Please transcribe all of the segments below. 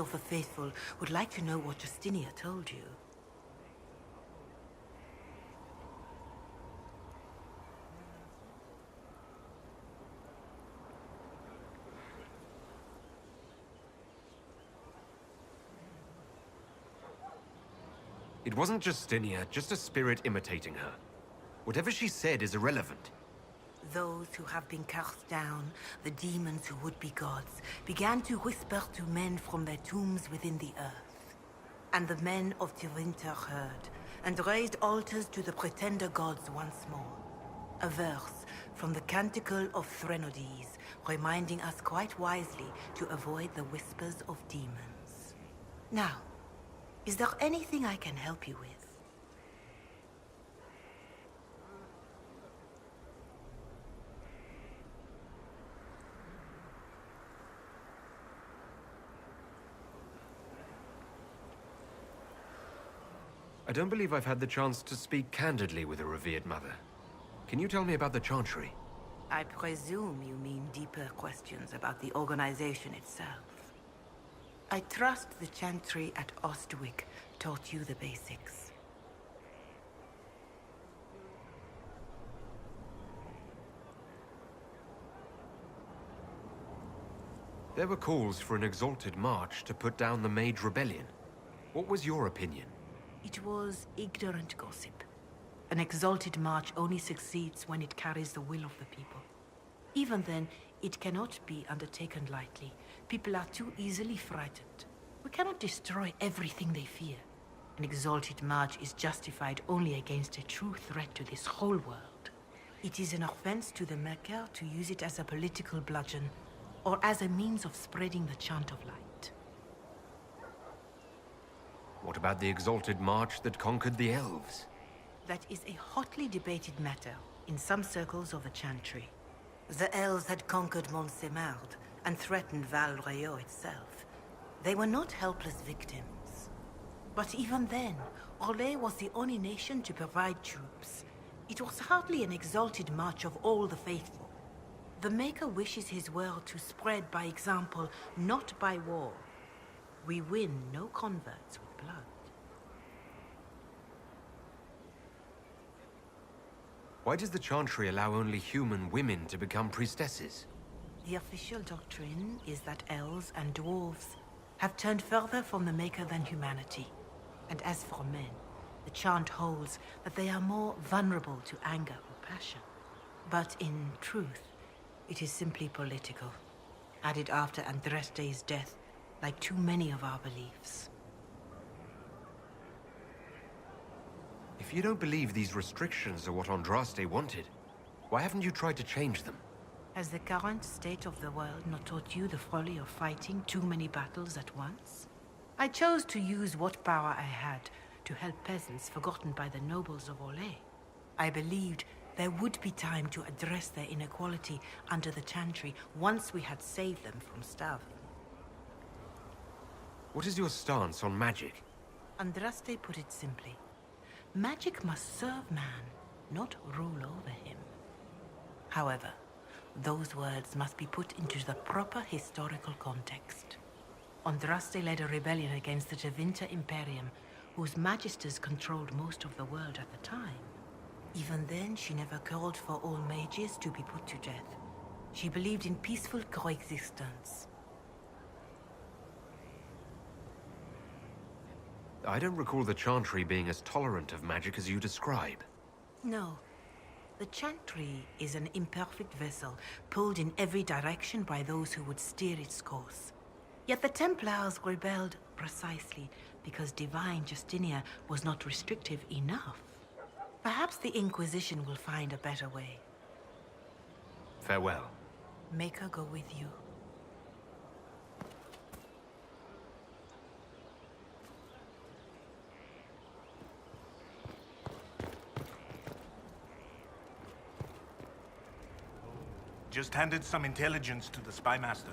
of the faithful would like to know what Justinia told you. It wasn't Justinia, just a spirit imitating her. Whatever she said is irrelevant. Those who have been cast down, the demons who would be gods, began to whisper to men from their tombs within the earth. And the men of Tevinter heard, and raised altars to the pretender gods once more. A verse from the Canticle of Threnodies, reminding us quite wisely to avoid the whispers of demons. Now, is there anything I can help you with? I don't believe I've had the chance to speak candidly with a revered mother. Can you tell me about the Chantry? I presume you mean deeper questions about the organization itself. I trust the Chantry at Ostwick taught you the basics. There were calls for an exalted march to put down the Mage Rebellion. What was your opinion? It was ignorant gossip. An exalted march only succeeds when it carries the will of the people. Even then, it cannot be undertaken lightly. People are too easily frightened. We cannot destroy everything they fear. An exalted march is justified only against a true threat to this whole world. It is an offense to the Maker to use it as a political bludgeon, or as a means of spreading the chant of light. What about the exalted march that conquered the elves? That is a hotly debated matter in some circles of the Chantry. The elves had conquered Montsemard and threatened Val Rayo itself. They were not helpless victims. But even then, Orlais was the only nation to provide troops. It was hardly an exalted march of all the faithful. The Maker wishes his world to spread by example, not by war. We win no converts with blood. Why does the Chantry allow only human women to become priestesses? The official doctrine is that elves and dwarves have turned further from the Maker than humanity. And as for men, the chant holds that they are more vulnerable to anger or passion. But in truth, it is simply political, added after Andraste's death, like too many of our beliefs. If you don't believe these restrictions are what Andraste wanted, why haven't you tried to change them? Has the current state of the world not taught you the folly of fighting too many battles at once? I chose to use what power I had to help peasants forgotten by the nobles of Orlais. I believed there would be time to address their inequality under the Chantry once we had saved them from starving. What is your stance on magic? Andraste put it simply. Magic must serve man, not rule over him. However, those words must be put into the proper historical context. Andraste led a rebellion against the Tevinter Imperium, whose magisters controlled most of the world at the time. Even then, she never called for all mages to be put to death. She believed in peaceful coexistence. I don't recall the Chantry being as tolerant of magic as you describe. No. The Chantry is an imperfect vessel, pulled in every direction by those who would steer its course. Yet the Templars rebelled precisely because divine Justinia was not restrictive enough. Perhaps the Inquisition will find a better way. Farewell. Make her go with you. Just handed some intelligence to the spy master.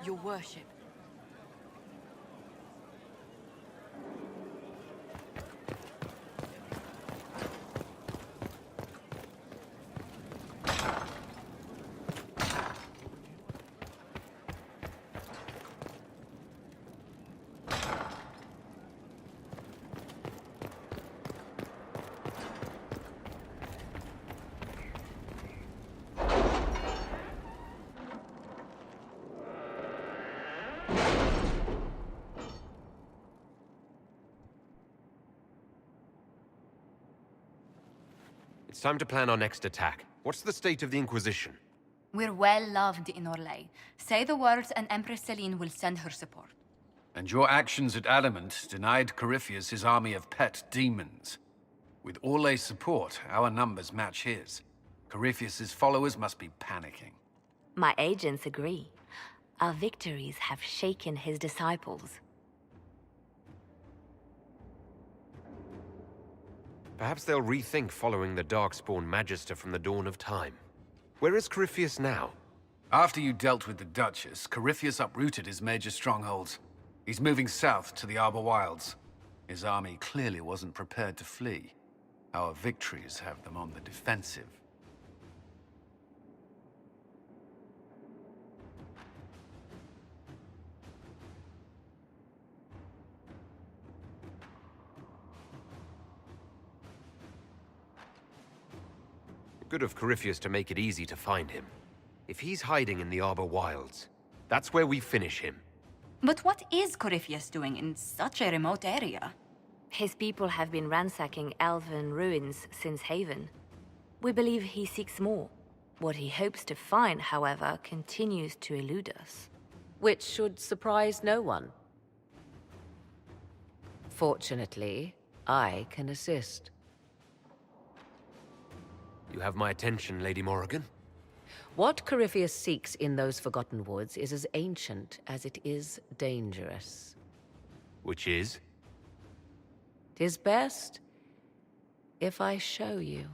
Your worship. It's time to plan our next attack. What's the state of the Inquisition? We're well loved in Orlais. Say the words and Empress Celine will send her support. And your actions at Adamant denied Corypheus his army of pet demons. With Orlais' support, our numbers match his. Corypheus' followers must be panicking. My agents agree. Our victories have shaken his disciples. Perhaps they'll rethink following the Darkspawn Magister from the dawn of time. Where is Corypheus now? After you dealt with the Duchess, Corypheus uprooted his major strongholds. He's moving south to the Arbor Wilds. His army clearly wasn't prepared to flee. Our victories have them on the defensive. Good of Corypheus to make it easy to find him. If he's hiding in the Arbor Wilds, that's where we finish him. But what is Corypheus doing in such a remote area? His people have been ransacking elven ruins since Haven. We believe he seeks more. What he hopes to find, however, continues to elude us. Which should surprise no one. Fortunately, I can assist. You have my attention, Lady Morrigan. What Corypheus seeks in those Forgotten Woods is as ancient as it is dangerous. Which is? 'Tis best if I show you.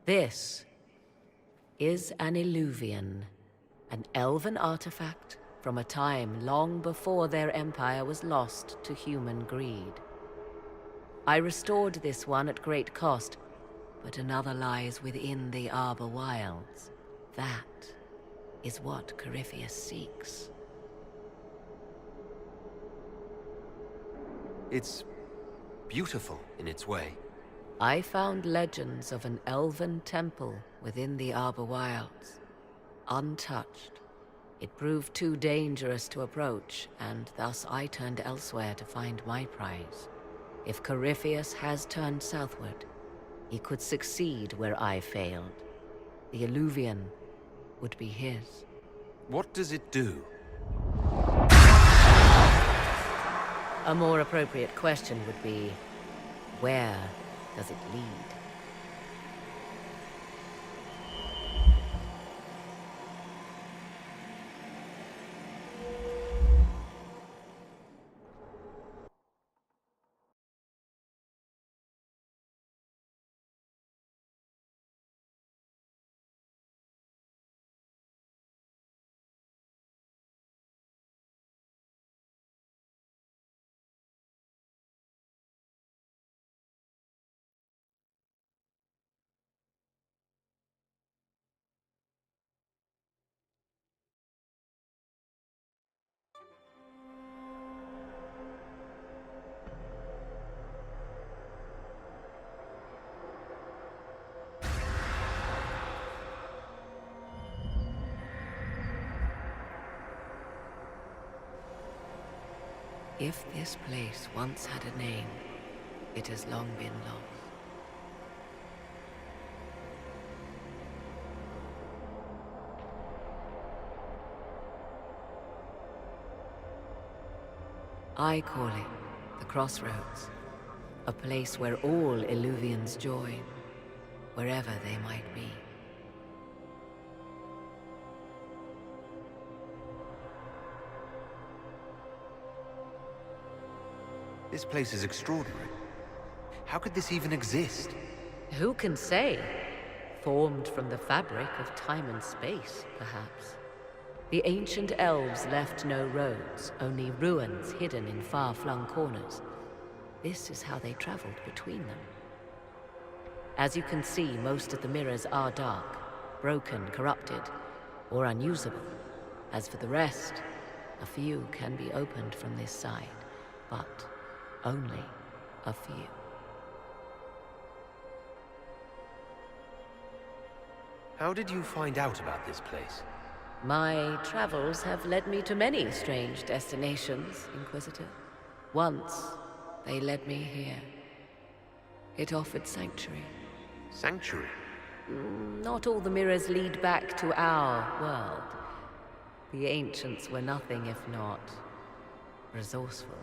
This is an Eluvian, an elven artifact from a time long before their empire was lost to human greed. I restored this one at great cost, but another lies within the Arbor Wilds. That is what Corypheus seeks. It's beautiful in its way. I found legends of an elven temple within the Arbor Wilds, untouched. It proved too dangerous to approach, and thus I turned elsewhere to find my prize. If Corypheus has turned southward, he could succeed where I failed. The Eluvian would be his. What does it do? A more appropriate question would be, where does it lead? If this place once had a name, it has long been lost. I call it the Crossroads, a place where all Eluvians join, wherever they might be. This place is extraordinary. How could this even exist? Who can say? Formed from the fabric of time and space, perhaps. The ancient elves left no roads, only ruins hidden in far-flung corners. This is how they traveled between them. As you can see, most of the mirrors are dark, broken, corrupted, or unusable. As for the rest, a few can be opened from this side, but only a few. How did you find out about this place? My travels have led me to many strange destinations, Inquisitor. Once, they led me here. It offered sanctuary. Sanctuary? Not all the mirrors lead back to our world. The ancients were nothing if not resourceful.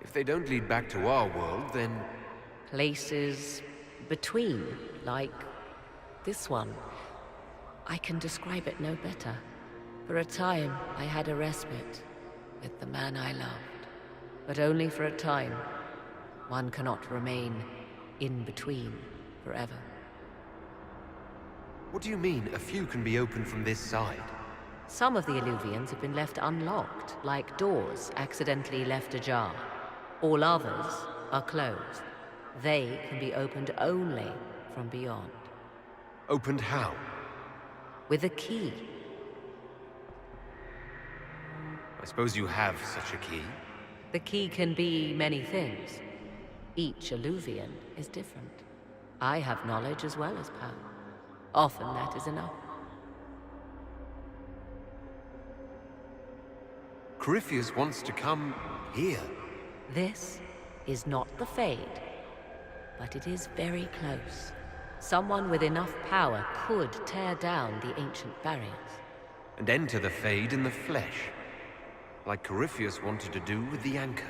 If they don't lead back to our world, then... Places between, like this one. I can describe it no better. For a time, I had a respite with the man I loved. But only for a time. One cannot remain in between forever. What do you mean, a few can be opened from this side? Some of the Eluvians have been left unlocked, like doors accidentally left ajar. All others are closed. They can be opened only from beyond. Opened how? With a key. I suppose you have such a key? The key can be many things. Each Eluvian is different. I have knowledge as well as power. Often that is enough. Corypheus wants to come here. This is not the Fade, but it is very close. Someone with enough power could tear down the ancient barriers. And enter the Fade in the flesh. Like Corypheus wanted to do with the Anchor.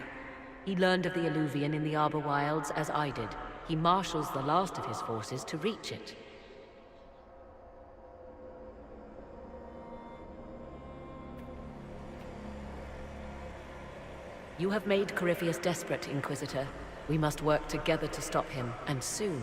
He learned of the Eluvian in the Arbor Wilds as I did. He marshals the last of his forces to reach it. You have made Corypheus desperate, Inquisitor. We must work together to stop him, and soon.